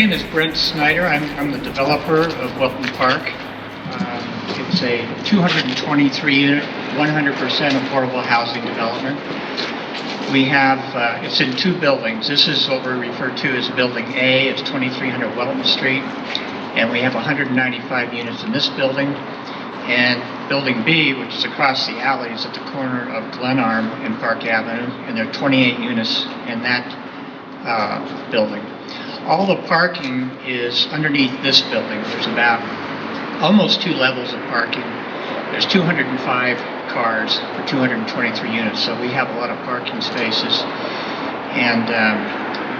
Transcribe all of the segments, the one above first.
name is Brent Snyder. I'm the developer of Welton Park. It's a 223-unit, 100% affordable housing development. We have, it's in two buildings. This is what we refer to as Building A. It's 2300 Welton Street. And we have 195 units in this building. And Building B, which is across the alley, is at the corner of Glenarm and Park Avenue. And there are 28 units in that building. All the parking is underneath this building. There's about almost 2 levels of parking. There's 205 cars for 223 units, so we have a lot of parking spaces. And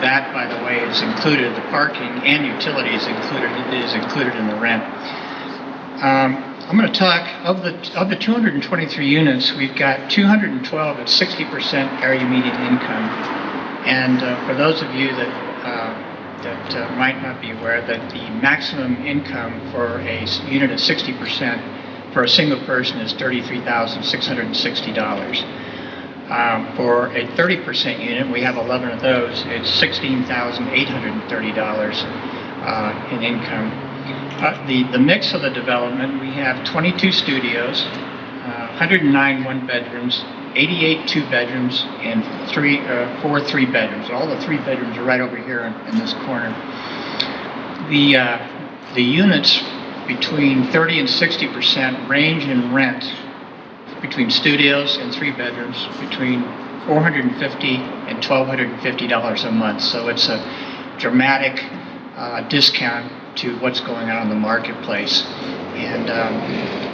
that, by the way, is included, the parking and utilities is included in the rent. I'm going to talk, of the 223 units, we've got 212 at 60% area median income. And for those of you that might not be aware, that the maximum income for a unit at 60% for a single person is $33,660. For a 30% unit, we have 11 of those, it's $16,830 in income. The mix of the development, we have 22 studios, 109 one-bedrooms, 88 two-bedrooms, and 4 three-bedrooms. All the 3 bedrooms are right over here in this corner. The units between 30 and 60% range in rent between studios and 3 bedrooms between $450 and $1,250 a month. So it's a dramatic discount to what's going on in the marketplace. And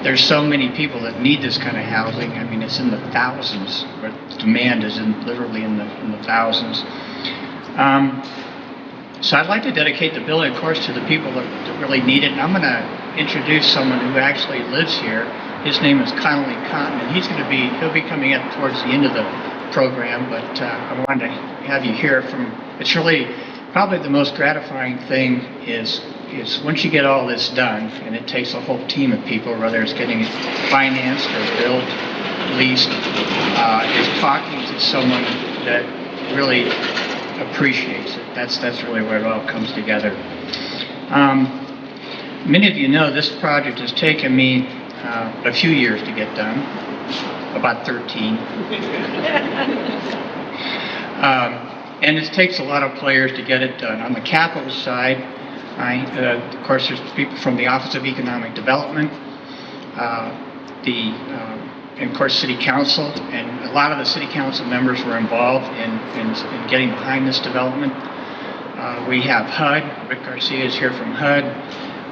there's so many people that need this kind of housing. I mean, it's in the thousands, but demand is literally in the thousands. So I'd like to dedicate the building, of course, to the people that really need it. And I'm going to introduce someone who actually lives here. His name is Connolly Cotton, and he'll be coming up towards the end of the program. But I wanted to have you hear from. It's really probably the most gratifying thing is once you get all this done, and it takes a whole team of people, whether it's getting it financed or built, leased, is talking to someone that really appreciates it. That's really where it all comes together. Many of you know this project has taken me a few years to get done, about 13. And it takes a lot of players to get it done. On the capital side, of course, there's people from the Office of Economic Development, and of course, City Council, and a lot of the City Council members were involved in getting behind this development. We have HUD. Rick Garcia is here from HUD.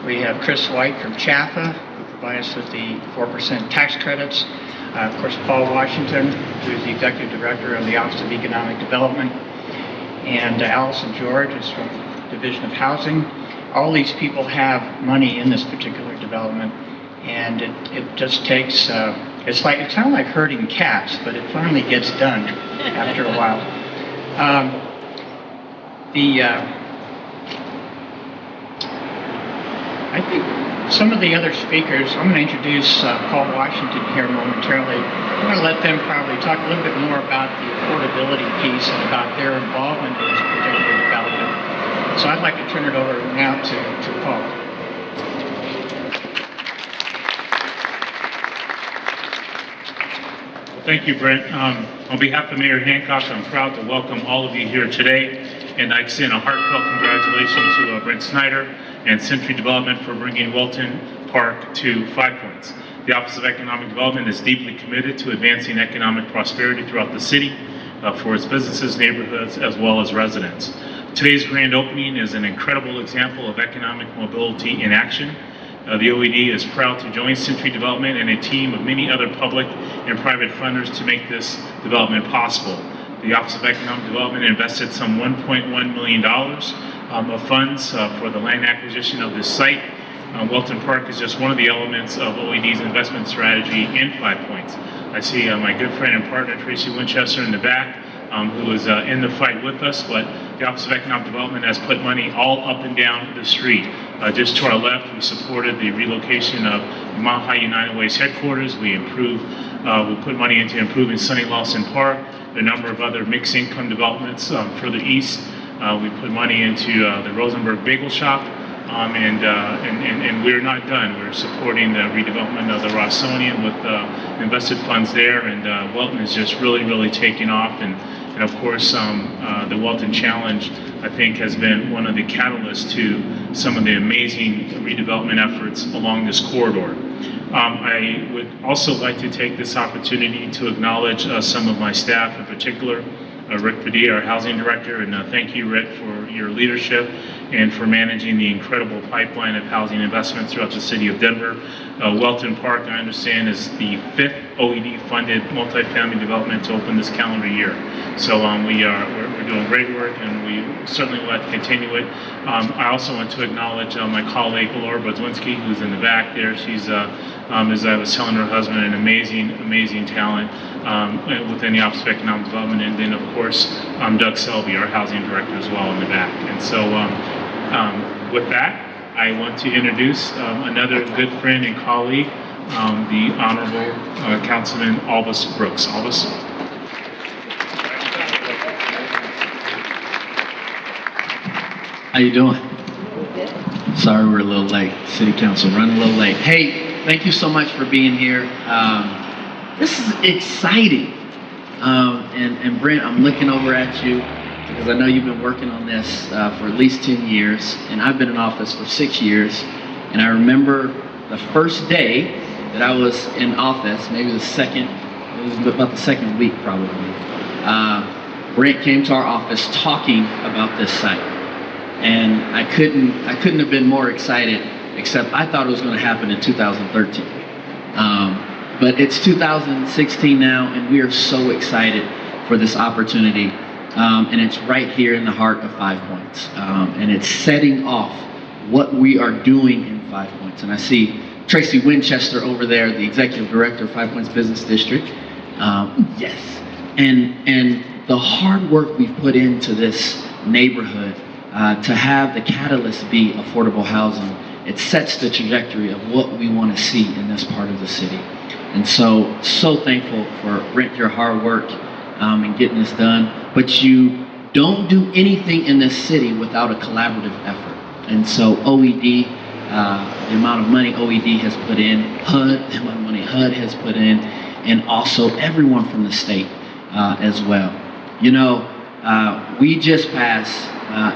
We have Chris White from CHAFA, who provide us with the 4% tax credits. Of course, Paul Washington, who is the Executive Director of the Office of Economic Development. And Allison George is from Division of Housing. All these people have money in this particular development, and it just takes, it's kind of like herding cats, but it finally gets done after a while. I think some of the other speakers, I'm going to introduce Paul Washington here momentarily. I'm going to let them probably talk a little bit more about the affordability piece and about their involvement in this particular development. So I'd like to turn it over now to Paul. Thank you, Brent. On behalf of Mayor Hancock, I'm proud to welcome all of you here today, and I extend a heartfelt congratulations to Brent Snyder and Century Development for bringing Welton Park to 5 Points. The Office of Economic Development is deeply committed to advancing economic prosperity throughout the city for its businesses, neighborhoods, as well as residents. Today's grand opening is an incredible example of economic mobility in action. The OED is proud to join Century Development and a team of many other public and private funders to make this development possible. The Office of Economic Development invested some $1.1 million of funds for the land acquisition of this site. Welton Park is just one of the elements of OED's investment strategy in 5 Points. I see my good friend and partner Tracy Winchester in the back, who is in the fight with us, but the Office of Economic Development has put money all up and down the street. Just to our left, we supported the relocation of Mile High United Way's headquarters. We put money into improving Sunny Lawson Park, a number of other mixed income developments further east. We put money into the Rosenberg Bagel Shop, and we're not done. We're supporting the redevelopment of the Rossonian with invested funds there, and Welton is just really taking off. And of course, the Welton Challenge, I think, has been one of the catalysts to some of the amazing redevelopment efforts along this corridor. I would also like to take this opportunity to acknowledge some of my staff, in particular, Rick Padilla, our housing director, and thank you, Rick, for your leadership and for managing the incredible pipeline of housing investments throughout the city of Denver. Welton Park, I understand, is the 5th OED-funded multifamily development to open this calendar year. So we're doing great work, and we certainly want to continue it. I also want to acknowledge my colleague Laura Bodzwinski, who's in the back there. She's, as I was telling her husband, an amazing talent within the Office of Economic Development, and then of course Doug Selby, our housing director, as well in the back. And so with that, I want to introduce another good friend and colleague, the Honorable Councilman Albus Brooks. Albus. How you doing? Sorry we're a little late. City Council running a little late. Hey, thank you so much for being here. This is exciting. And Brent, I'm looking over at you because I know you've been working on this for at least 10 years, and I've been in office for 6 years. And I remember the first day that I was in office, maybe it was about the second week probably. Brent came to our office talking about this site. And I couldn't have been more excited, except I thought it was going to happen in 2013. But it's 2016 now, and we are so excited for this opportunity. And it's right here in the heart of 5 Points. And it's setting off what we are doing in 5 Points. And I see Tracy Winchester over there, the Executive Director of 5 Points Business District. Yes. And the hard work we've put into this neighborhood to have the catalyst be affordable housing, it sets the trajectory of what we want to see in this part of the city. And so thankful for Brent, your hard work in getting this done. But you don't do anything in this city without a collaborative effort. And so OED, the amount of money OED has put in, HUD, the amount of money HUD has put in, and also everyone from the state as well. You know, we just passed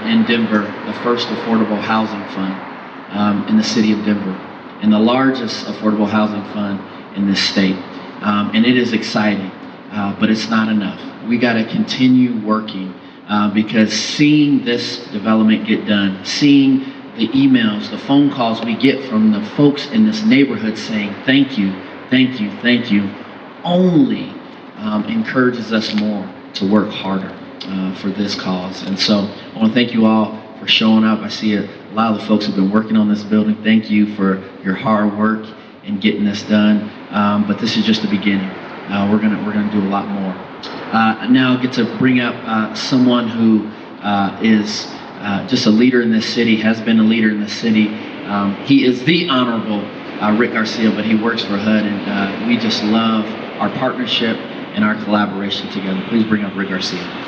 in Denver the first affordable housing fund in the city of Denver, and the largest affordable housing fund in this state. And it is exciting, but it's not enough. We got to continue working because seeing this development get done, seeing the emails, the phone calls we get from the folks in this neighborhood saying thank you, thank you, thank you, only encourages us more to work harder for this cause. And so I want to thank you all for showing up. I see a lot of the folks who've been working on this building. Thank you for your hard work in getting this done. But this is just the beginning. We're gonna do a lot more. Now I get to bring up someone who is just a leader in this city, has been a leader in this city. He is the Honorable Rick Garcia, but he works for HUD, and we just love our partnership and our collaboration together. Please bring up Rick Garcia.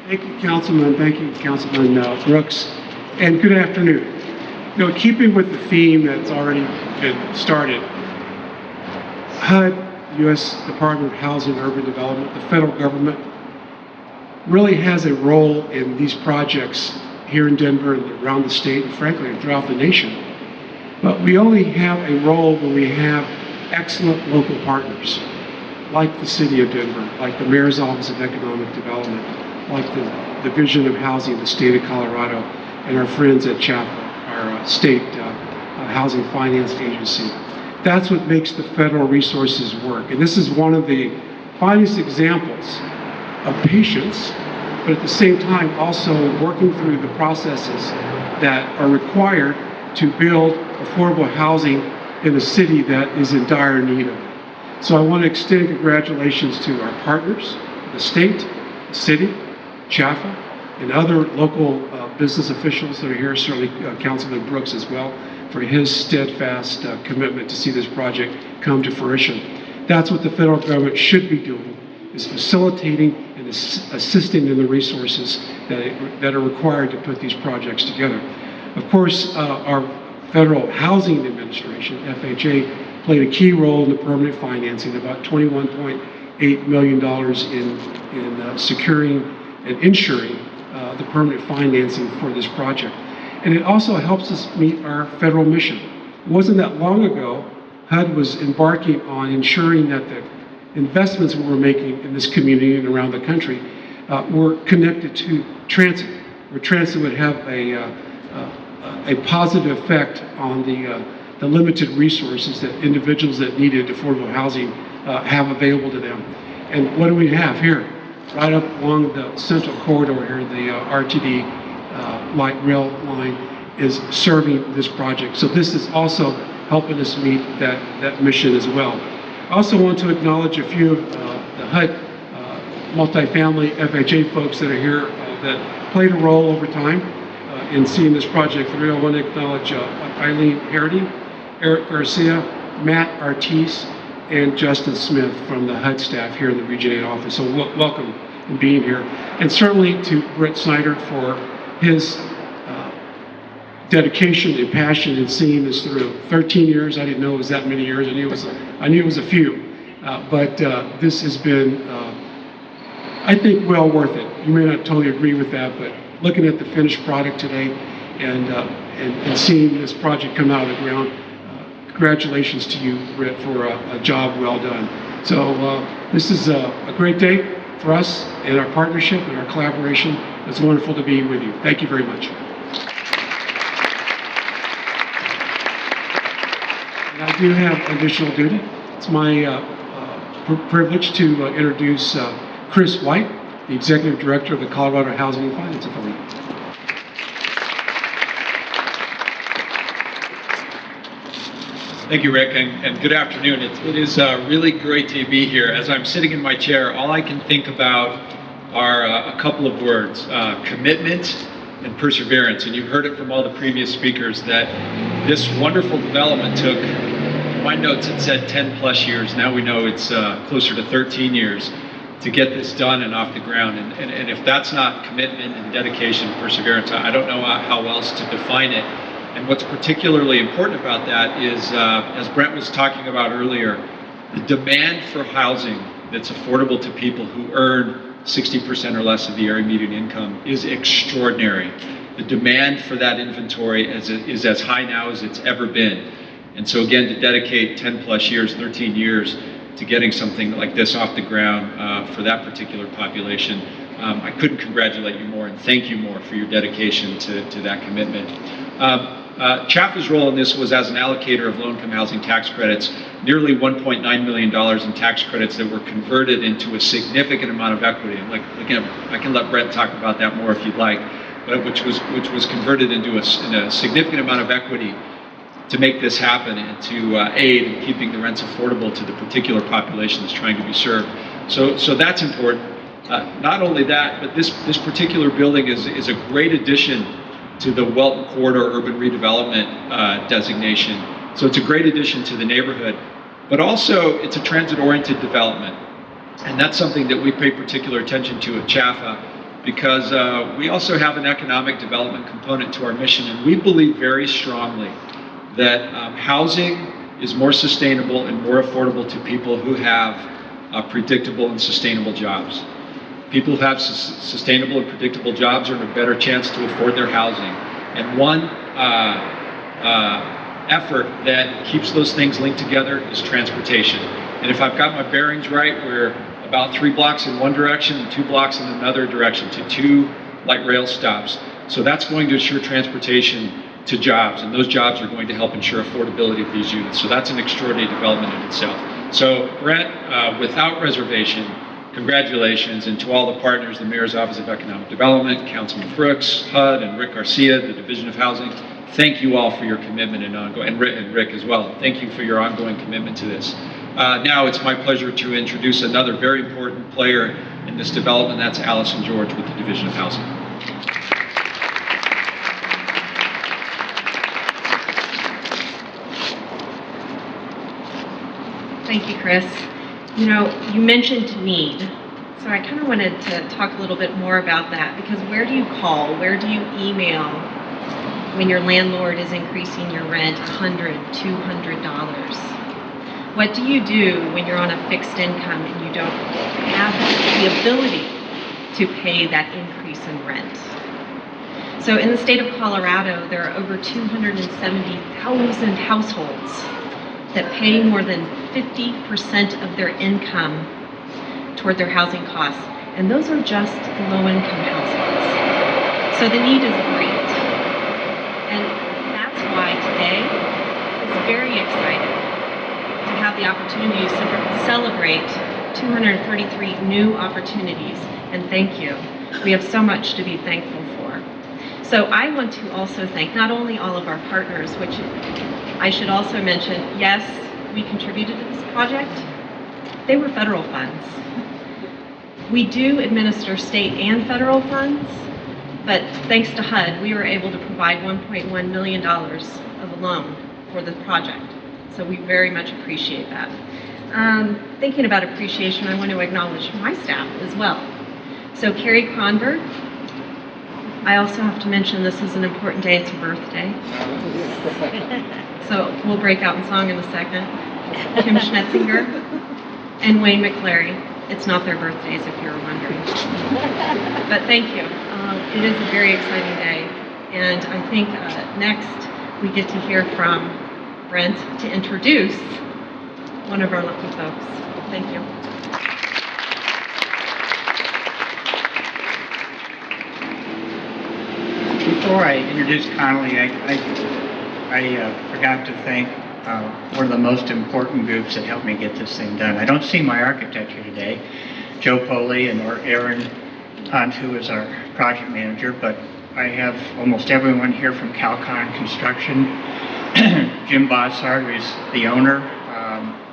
Thank you, Councilman. Thank you, Councilman Brooks. And good afternoon. You know, keeping with the theme that's already been started, HUD, U.S. Department of Housing and Urban Development, the federal government, really has a role in these projects here in Denver and around the state, and frankly, throughout the nation. But we only have a role when we have excellent local partners, like the City of Denver, like the Mayor's Office of Economic Development, like the Division of Housing in the state of Colorado, and our friends at CHAFA, our state housing finance agency. That's what makes the federal resources work. And this is one of the finest examples of patience, but at the same time also working through the processes that are required to build affordable housing in a city that is in dire need of it. So I want to extend congratulations to our partners, the state, the city, CHAFA, and other local business officials that are here, certainly Councilman Brooks as well, for his steadfast commitment to see this project come to fruition. That's what the federal government should be doing, is facilitating and assisting in the resources that are required to put these projects together. Of course, our Federal Housing Administration, FHA, played a key role in the permanent financing, about $21.8 million in securing and ensuring the permanent financing for this project. And it also helps us meet our federal mission. It wasn't that long ago, HUD was embarking on ensuring that the investments we were making in this community and around the country were connected to transit, where transit would have a positive effect on the limited resources that individuals that needed affordable housing have available to them. And what do we have here? Right up along the central corridor here, the RTD light rail line is serving this project. So this is also helping us meet that mission as well. I also want to acknowledge a few of the HUD multifamily FHA folks that are here that played a role over time in seeing this project through. I want to acknowledge Eileen Hardy, Eric Garcia, Matt Artis, and Justin Smith from the HUD staff here in the Region 8 office. So welcome in being here. And certainly to Brett Snyder for his dedication and passion in seeing this through. 13 years, I didn't know it was that many years. I knew it was a few. But this has been, I think, well worth it. You may not totally agree with that, but looking at the finished product today and seeing this project come out of the ground, congratulations to you, Britt, for a job well done. So this is a great day for us and our partnership and our collaboration. It's wonderful to be with you. Thank you very much. And I do have additional duty. It's my privilege to introduce Chris White, the Executive Director of the Colorado Housing and Finance Authority. Thank you, Rick, and good afternoon. It is really great to be here. As I'm sitting in my chair, all I can think about are a couple of words, commitment and perseverance. And you've heard it from all the previous speakers that this wonderful development took, my notes it said 10 plus years. Now we know it's closer to 13 years to get this done and off the ground. And if that's not commitment and dedication and perseverance, I don't know how else to define it. And what's particularly important about that is, as Brent was talking about earlier, the demand for housing that's affordable to people who earn 60% or less of the area median income is extraordinary. The demand for that inventory is as high now as it's ever been. And so again, to dedicate 10 plus years, 13 years to getting something like this off the ground for that particular population, I couldn't congratulate you more and thank you more for your dedication to that commitment. CHAFA's role in this was as an allocator of low-income housing tax credits, nearly $1.9 million in tax credits that were converted into a significant amount of equity. And again, I can let Brent talk about that more if you'd like, but which was converted into a significant amount of equity to make this happen and to aid in keeping the rents affordable to the particular population that's trying to be served. So that's important. Not only that, but this particular building is a great addition to the Welton Corridor Urban Redevelopment designation. So it's a great addition to the neighborhood, but also it's a transit-oriented development. And that's something that we pay particular attention to at CHAFA because we also have an economic development component to our mission, and we believe very strongly that housing is more sustainable and more affordable to people who have predictable and sustainable jobs. People who have sustainable and predictable jobs are in a better chance to afford their housing. And one effort that keeps those things linked together is transportation. And if I've got my bearings right, we're about 3 blocks in one direction and 2 blocks in another direction to 2 light rail stops. So that's going to ensure transportation to jobs, and those jobs are going to help ensure affordability of these units. So that's an extraordinary development in itself. So Brent, without reservation, congratulations, and to all the partners, the Mayor's Office of Economic Development, Councilman Brooks, HUD, and Rick Garcia, the Division of Housing, thank you all for your commitment and Rick as well. Thank you for your ongoing commitment to this. Now it's my pleasure to introduce another very important player in this development. That's Allison George with the Division of Housing. Thank you, Chris. You know, you mentioned need, So I kind of wanted to talk a little bit more about that, because where do you call, where do you email when your landlord is increasing your rent $100, $200? What do you do when you're on a fixed income and you don't have the ability to pay that increase in rent? So in the state of Colorado, there are over 270,000 households that pay more than 50% of their income toward their housing costs, and those are just the low-income households. So the need is great, and that's why today it's very exciting to have the opportunity to celebrate 233 new opportunities, and thank you. We have so much to be thankful for. So I want to also thank not only all of our partners, which I should also mention, yes, we contributed to this project. They were federal funds. We do administer state and federal funds, but thanks to HUD, we were able to provide $1.1 million of a loan for the project. So we very much appreciate that. Thinking about appreciation, I want to acknowledge my staff as well. So Carrie Kronberg, I also have to mention this is an important day, it's her birthday. So we'll break out in song in a second. Kim Schnetzinger and Wayne McClary. It's not their birthdays, if you're wondering. But thank you. It is a very exciting day. And I think next we get to hear from Brent to introduce one of our lucky folks. Thank you. Before I introduce Connolly, I forgot to thank one of the most important groups that helped me get this thing done. I don't see my architect here today, Joe Poley and or Aaron Hunt, who is our project manager, but I have almost everyone here from Calcon Construction, Jim Bossard, who is the owner,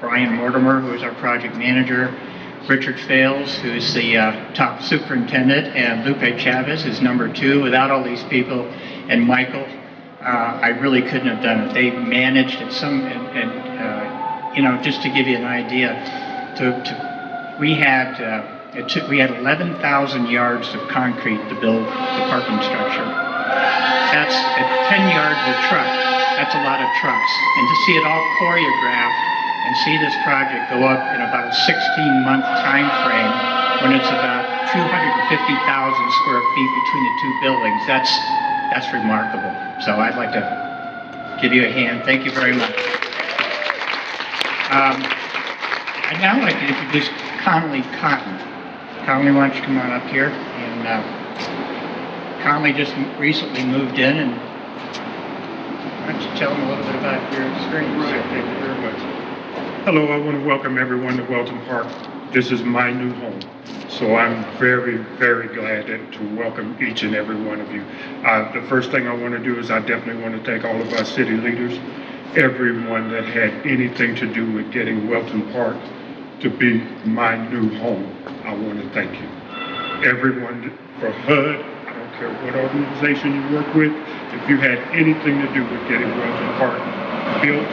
Brian Mortimer, who is our project manager, Richard Fales, who is the top superintendent, and Lupe Chavez, who's number 2. Without all these people, and Michael, I really couldn't have done it. They managed it. Just to give you an idea, we had 11,000 yards of concrete to build the parking structure. That's at 10 yards a truck. That's a lot of trucks. And to see it all choreographed and see this project go up in about a 16-month time frame when it's about 250,000 square feet between the two buildings, that's remarkable. So I'd like to give you a hand. Thank you very much. I'd now like to introduce Connolly Cotton. Connolly, why don't you come on up here? And Connolly just recently moved in, and why don't you tell them a little bit about your experience? Right, thank you very much. Hello, I want to welcome everyone to Welton Park. This is my new home, so I'm very, very glad to welcome each and every one of you. The first thing I want to do is I definitely want to thank all of our city leaders, everyone that had anything to do with getting Welton Park to be my new home. I want to thank you. Everyone for HUD, I don't care what organization you work with, if you had anything to do with getting Welton Park built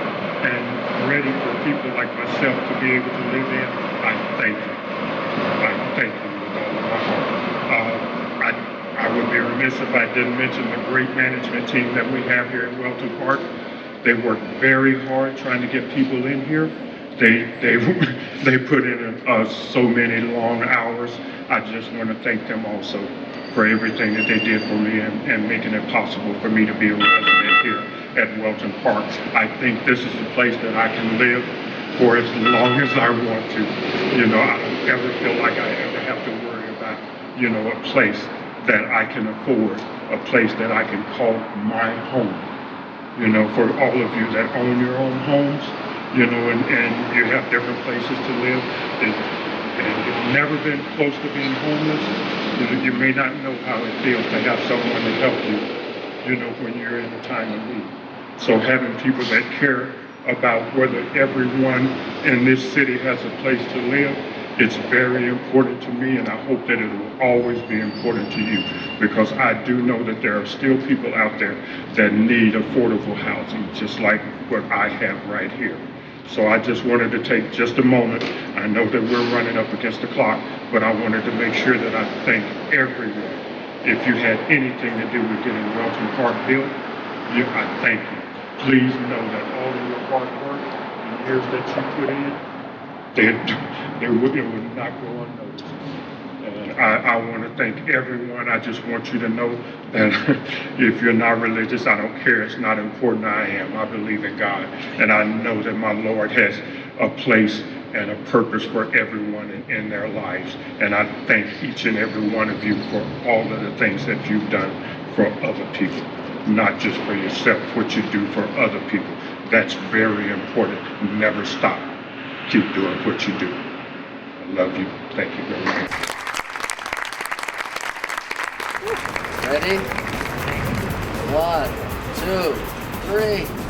and ready for people like myself to be able to live in, I thank you. I thank you with all of my heart. I would be remiss if I didn't mention the great management team that we have here at Welton Park. They work very hard trying to get people in here. They put in so many long hours. I just want to thank them also for everything that they did for me and making it possible for me to be a resident here at Welton Park. I think this is a place that I can live for as long as I want to. I don't ever feel like I ever have to worry about, a place that I can afford, a place that I can call my home. For all of you that own your own homes, and you have different places to live, and you've never been close to being homeless, you may not know how it feels to have someone to help you, when you're in a time of need. So having people that care about whether everyone in this city has a place to live, it's very important to me, and I hope that it will always be important to you, because I do know that there are still people out there that need affordable housing, just like what I have right here. So I just wanted to take just a moment. I know that we're running up against the clock, but I wanted to make sure that I thank everyone. If you had anything to do with getting Welton Park built, I thank you. Please know that all of your hard work and years that you put in, it would not go unnoticed. And I want to thank everyone. I just want you to know that if you're not religious, I don't care. It's not important. I am. I believe in God. And I know that my Lord has a place and a purpose for everyone in their lives. And I thank each and every one of you for all of the things that you've done for other people, not just for yourself, what you do for other people. That's very important. Never stop. Keep doing what you do. I love you. Thank you very much. Ready? 1, 2, 3.